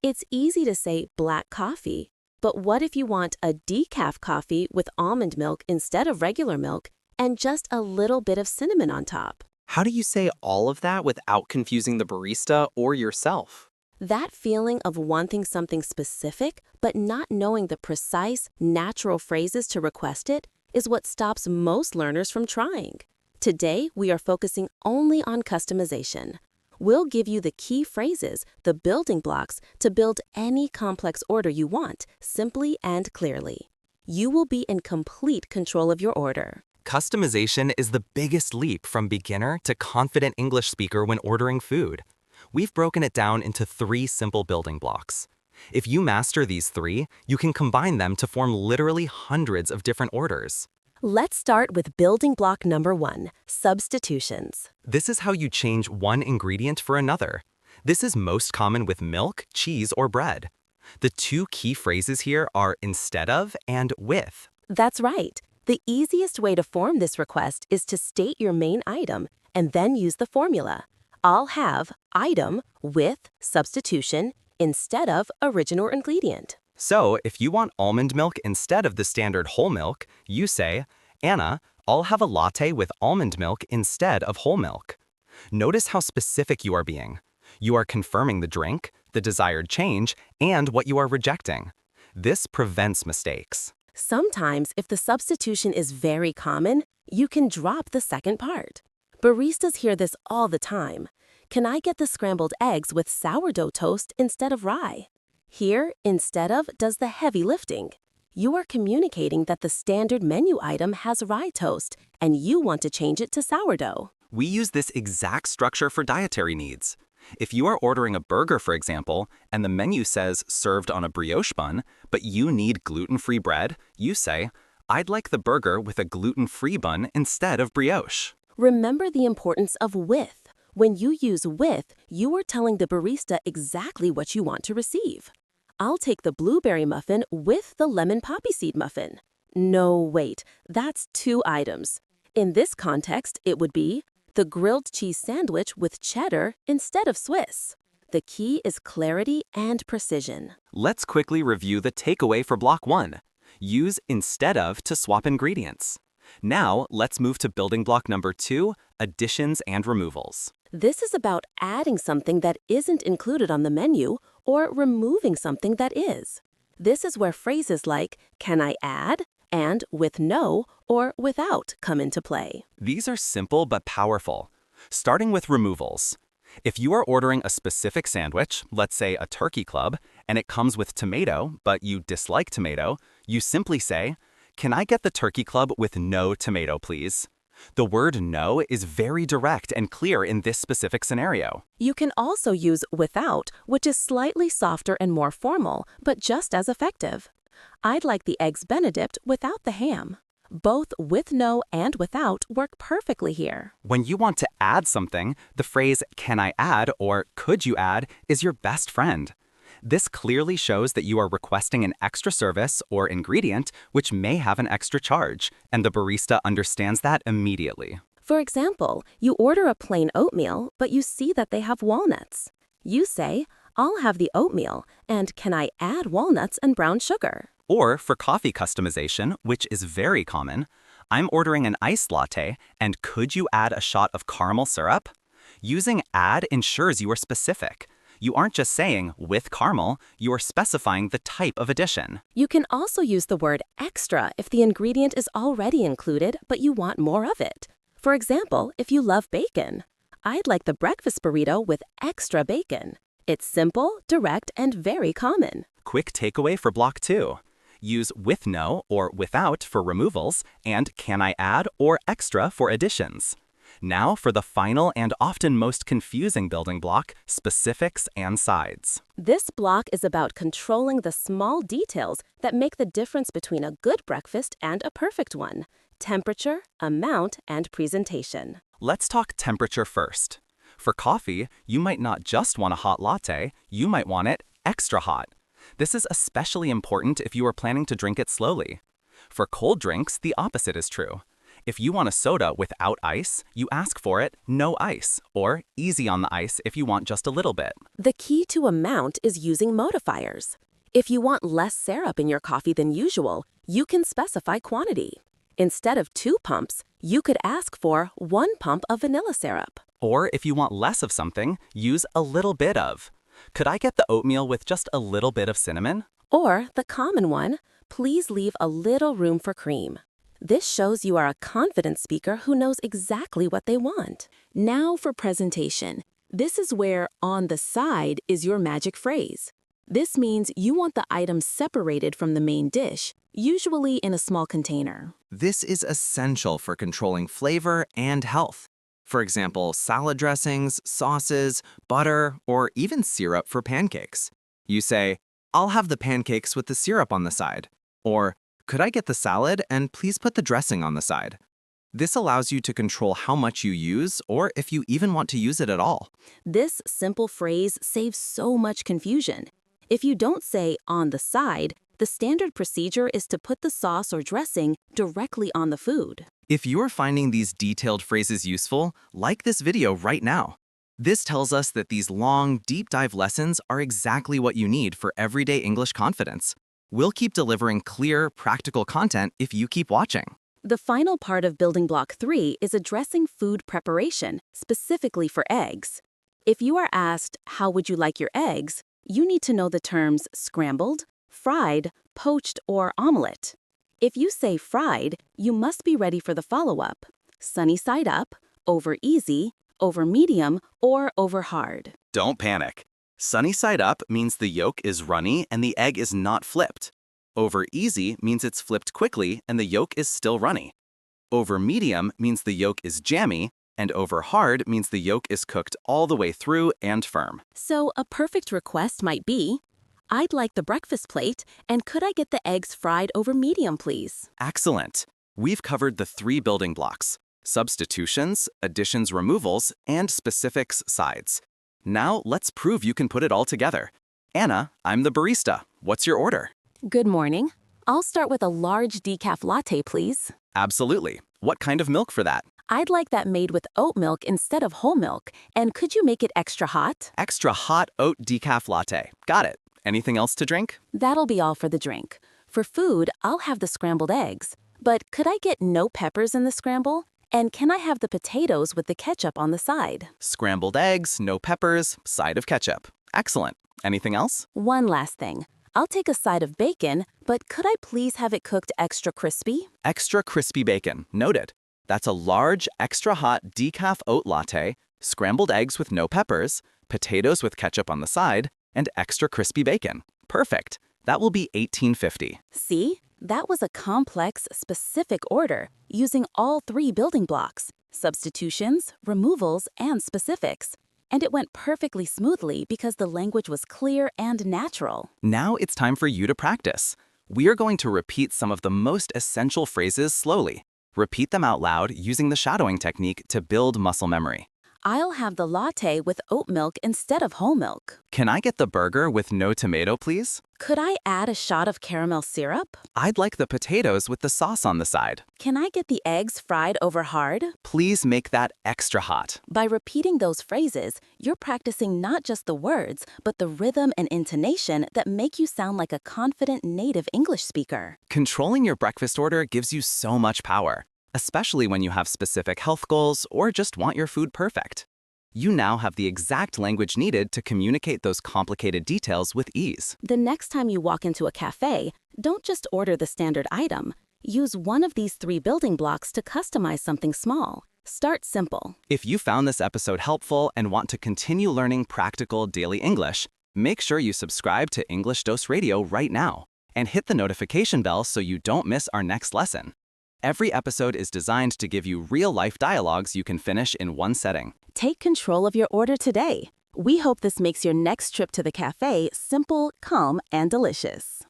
It's easy to say black coffee, but what if you want a decaf coffee with almond milk instead of regular milk and just a little bit of cinnamon on top? How do you say all of that without confusing the barista or yourself? That feeling of wanting something specific but not knowing the precise, natural phrases to request it is what stops most learners from trying. Today, we are focusing only on customization. We'll give you the key phrases, the building blocks, to build any complex order you want, simply and clearly. You will be in complete control of your order. Customization is the biggest leap from beginner to confident English speaker when ordering food. We've broken it down into 3 simple building blocks. If you master these 3, you can combine them to form literally hundreds of different orders. Let's start with building block number 1, substitutions. This is how you change one ingredient for another. This is most common with milk, cheese, or bread. The 2 key phrases here are instead of and with. That's right. The easiest way to form this request is to state your main item and then use the formula. I'll have item with substitution instead of original ingredient. So, if you want almond milk instead of the standard whole milk, you say, Anna, I'll have a latte with almond milk instead of whole milk. Notice how specific you are being. You are confirming the drink, the desired change, and what you are rejecting. This prevents mistakes. Sometimes, if the substitution is very common, you can drop the second part. Baristas hear this all the time. Can I get the scrambled eggs with sourdough toast instead of rye? Here, instead of does the heavy lifting. You are communicating that the standard menu item has rye toast, and you want to change it to sourdough. We use this exact structure for dietary needs. If you are ordering a burger, for example, and the menu says served on a brioche bun, but you need gluten-free bread, you say, I'd like the burger with a gluten-free bun instead of brioche. Remember the importance of with. When you use with, you are telling the barista exactly what you want to receive. I'll take the blueberry muffin with the lemon poppy seed muffin. No, wait, that's 2 items. In this context, it would be the grilled cheese sandwich with cheddar instead of Swiss. The key is clarity and precision. Let's quickly review the takeaway for block 1. Use instead of to swap ingredients. Now, let's move to building block number 2, additions and removals. This is about adding something that isn't included on the menu or removing something that is. This is where phrases like, can I add, and with no or without come into play. These are simple but powerful. Starting with removals. If you are ordering a specific sandwich, let's say a turkey club, and it comes with tomato, but you dislike tomato, you simply say, can I get the turkey club with no tomato, please? The word no is very direct and clear in this specific scenario. You can also use without, which is slightly softer and more formal, but just as effective. I'd like the eggs Benedict without the ham. Both with no and without work perfectly here. When you want to add something, the phrase can I add or could you add is your best friend. This clearly shows that you are requesting an extra service or ingredient which may have an extra charge, and the barista understands that immediately. For example, you order a plain oatmeal, but you see that they have walnuts. You say, I'll have the oatmeal, and can I add walnuts and brown sugar? Or for coffee customization, which is very common, I'm ordering an iced latte, and could you add a shot of caramel syrup? Using add ensures you are specific. You aren't just saying with caramel, you are specifying the type of addition. You can also use the word extra if the ingredient is already included, but you want more of it. For example, if you love bacon, I'd like the breakfast burrito with extra bacon. It's simple, direct, and very common. Quick takeaway for block 2. Use with no or without for removals, and can I add or extra for additions. Now for the final and often most confusing building block, specifics and sides. This block is about controlling the small details that make the difference between a good breakfast and a perfect one: temperature, amount, and presentation. Let's talk temperature first. For coffee, you might not just want a hot latte, you might want it extra hot. This is especially important if you are planning to drink it slowly. For cold drinks, the opposite is true. If you want a soda without ice, you ask for it no ice, or easy on the ice if you want just a little bit. The key to amount is using modifiers. If you want less syrup in your coffee than usual, you can specify quantity. Instead of 2 pumps, you could ask for 1 pump of vanilla syrup. Or if you want less of something, use a little bit of. Could I get the oatmeal with just a little bit of cinnamon? Or the common one, please leave a little room for cream. This shows you are a confident speaker who knows exactly what they want. Now for presentation. This is where "on the side" is your magic phrase. This means you want the item separated from the main dish, usually in a small container. This is essential for controlling flavor and health. For example, salad dressings, sauces, butter, or even syrup for pancakes. You say, "I'll have the pancakes with the syrup on the side." Or, "Could I get the salad and please put the dressing on the side?" This allows you to control how much you use or if you even want to use it at all. This simple phrase saves so much confusion. If you don't say "on the side," the standard procedure is to put the sauce or dressing directly on the food. If you're finding these detailed phrases useful, like this video right now. This tells us that these long, deep dive lessons are exactly what you need for everyday English confidence. We'll keep delivering clear, practical content if you keep watching. The final part of building block 3 is addressing food preparation, specifically for eggs. If you are asked, "How would you like your eggs?" you need to know the terms scrambled, fried, poached, or omelette. If you say fried, you must be ready for the follow-up: sunny side up, over easy, over medium, or over hard. Don't panic. Sunny side up means the yolk is runny and the egg is not flipped. Over easy means it's flipped quickly and the yolk is still runny. Over medium means the yolk is jammy, and over hard means the yolk is cooked all the way through and firm. So a perfect request might be, "I'd like the breakfast plate, and could I get the eggs fried over medium, please?" Excellent. We've covered the 3 building blocks: substitutions, additions, removals, and specifics, sides. Now let's prove you can put it all together. Anna, I'm the barista. What's your order? Good morning. I'll start with a large decaf latte, please. Absolutely. What kind of milk for that? I'd like that made with oat milk instead of whole milk, and could you make it extra hot? Extra hot oat decaf latte. Got it. Anything else to drink? That'll be all for the drink. For food, I'll have the scrambled eggs. But could I get no peppers in the scramble? And can I have the potatoes with the ketchup on the side? Scrambled eggs, no peppers, side of ketchup. Excellent. Anything else? One last thing. I'll take a side of bacon, but could I please have it cooked extra crispy? Extra crispy bacon. Noted. That's a large, extra hot decaf oat latte, scrambled eggs with no peppers, potatoes with ketchup on the side, and extra crispy bacon. Perfect. That will be $18.50. See? That was a complex, specific order using all 3 building blocks: substitutions, removals, and specifics. And it went perfectly smoothly because the language was clear and natural. Now it's time for you to practice. We are going to repeat some of the most essential phrases slowly. Repeat them out loud using the shadowing technique to build muscle memory. I'll have the latte with oat milk instead of whole milk. Can I get the burger with no tomato, please? Could I add a shot of caramel syrup? I'd like the potatoes with the sauce on the side. Can I get the eggs fried over hard? Please make that extra hot. By repeating those phrases, you're practicing not just the words, but the rhythm and intonation that make you sound like a confident native English speaker. Controlling your breakfast order gives you so much power, especially when you have specific health goals or just want your food perfect. You now have the exact language needed to communicate those complicated details with ease. The next time you walk into a cafe, don't just order the standard item. Use one of these 3 building blocks to customize something small. Start simple. If you found this episode helpful and want to continue learning practical daily English, make sure you subscribe to English Dose Radio right now and hit the notification bell so you don't miss our next lesson. Every episode is designed to give you real-life dialogues you can finish in one setting. Take control of your order today. We hope this makes your next trip to the cafe simple, calm, and delicious.